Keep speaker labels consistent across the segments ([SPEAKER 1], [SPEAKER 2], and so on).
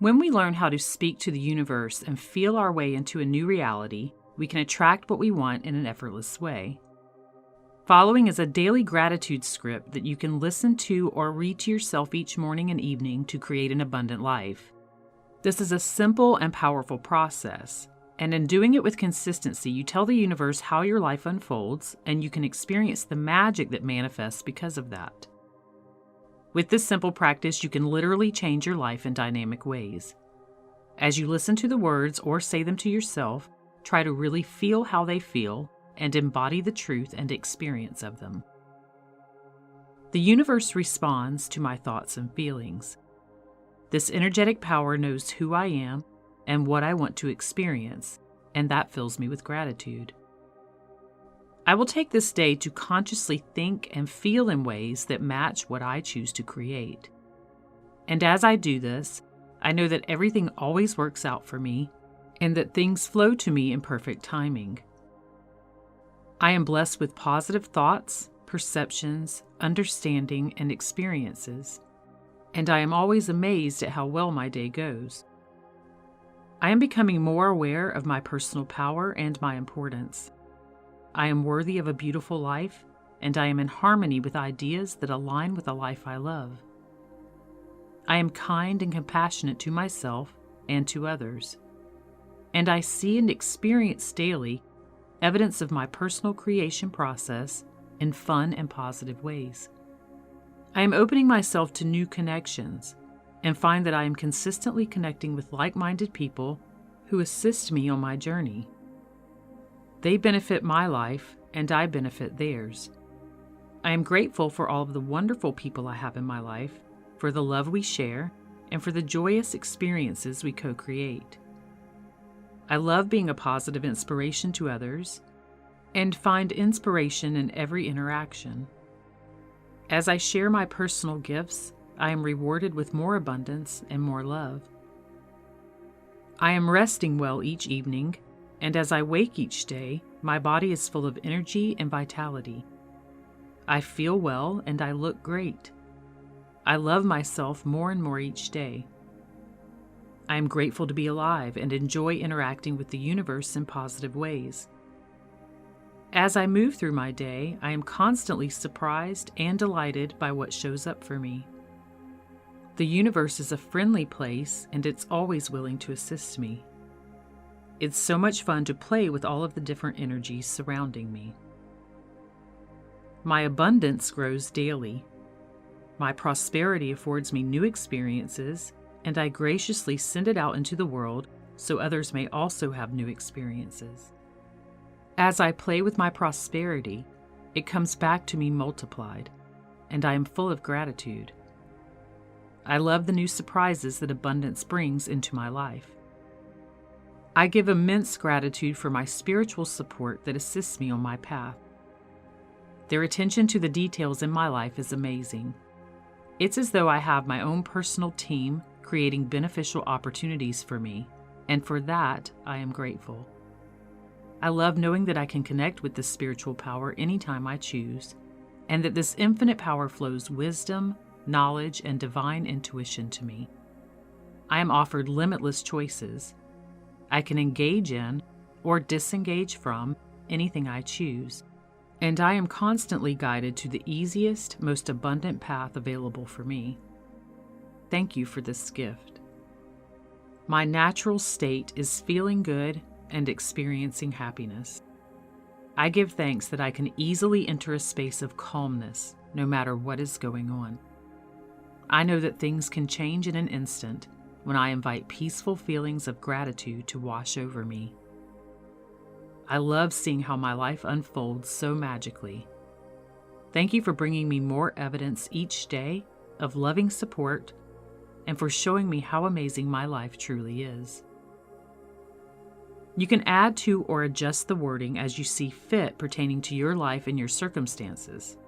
[SPEAKER 1] When we learn how to speak to the universe and feel our way into a new reality, we can attract what we want in an effortless way. Following is a daily gratitude script that you can listen to or read to yourself each morning and evening to create an abundant life. This is a simple and powerful process, and in doing it with consistency, you tell the universe how your life unfolds, and you can experience the magic that manifests because of that. With this simple practice, you can literally change your life in dynamic ways. As you listen to the words or say them to yourself, try to really feel how they feel and embody the truth and experience of them. The universe responds to my thoughts and feelings. This energetic power knows who I am and what I want to experience, and that fills me with gratitude. I will take this day to consciously think and feel in ways that match what I choose to create. And as I do this, I know that everything always works out for me and that things flow to me in perfect timing. I am blessed with positive thoughts, perceptions, understanding, and experiences, and I am always amazed at how well my day goes. I am becoming more aware of my personal power and my importance. I am worthy of a beautiful life, and I am in harmony with ideas that align with the life I love. I am kind and compassionate to myself and to others, and I see and experience daily evidence of my personal creation process in fun and positive ways. I am opening myself to new connections and find that I am consistently connecting with like-minded people who assist me on my journey. They benefit my life, and I benefit theirs. I am grateful for all of the wonderful people I have in my life, for the love we share, and for the joyous experiences we co-create. I love being a positive inspiration to others, and find inspiration in every interaction. As I share my personal gifts, I am rewarded with more abundance and more love. I am resting well each evening, and as I wake each day, my body is full of energy and vitality. I feel well and I look great. I love myself more and more each day. I am grateful to be alive and enjoy interacting with the universe in positive ways. As I move through my day, I am constantly surprised and delighted by what shows up for me. The universe is a friendly place, and it's always willing to assist me. It's so much fun to play with all of the different energies surrounding me. My abundance grows daily. My prosperity affords me new experiences, and I graciously send it out into the world so others may also have new experiences. As I play with my prosperity, it comes back to me multiplied, and I am full of gratitude. I love the new surprises that abundance brings into my life. I give immense gratitude for my spiritual support that assists me on my path. Their attention to the details in my life is amazing. It's as though I have my own personal team creating beneficial opportunities for me, and for that, I am grateful. I love knowing that I can connect with this spiritual power anytime I choose, and that this infinite power flows wisdom, knowledge, and divine intuition to me. I am offered limitless choices. I can engage in or disengage from anything I choose, and I am constantly guided to the easiest, most abundant path available for me. Thank you for this gift. My natural state is feeling good and experiencing happiness. I give thanks that I can easily enter a space of calmness no matter what is going on. I know that things can change in an instant when I invite peaceful feelings of gratitude to wash over me. I love seeing how my life unfolds so magically. Thank you for bringing me more evidence each day of loving support and for showing me how amazing my life truly is. You can add to or adjust the wording as you see fit pertaining to your life and your circumstances.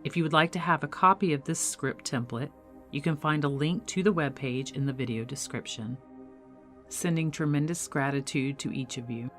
[SPEAKER 1] If you would like to have a copy of this script template, you can find a link to the webpage in the video description. Sending tremendous gratitude to each of you.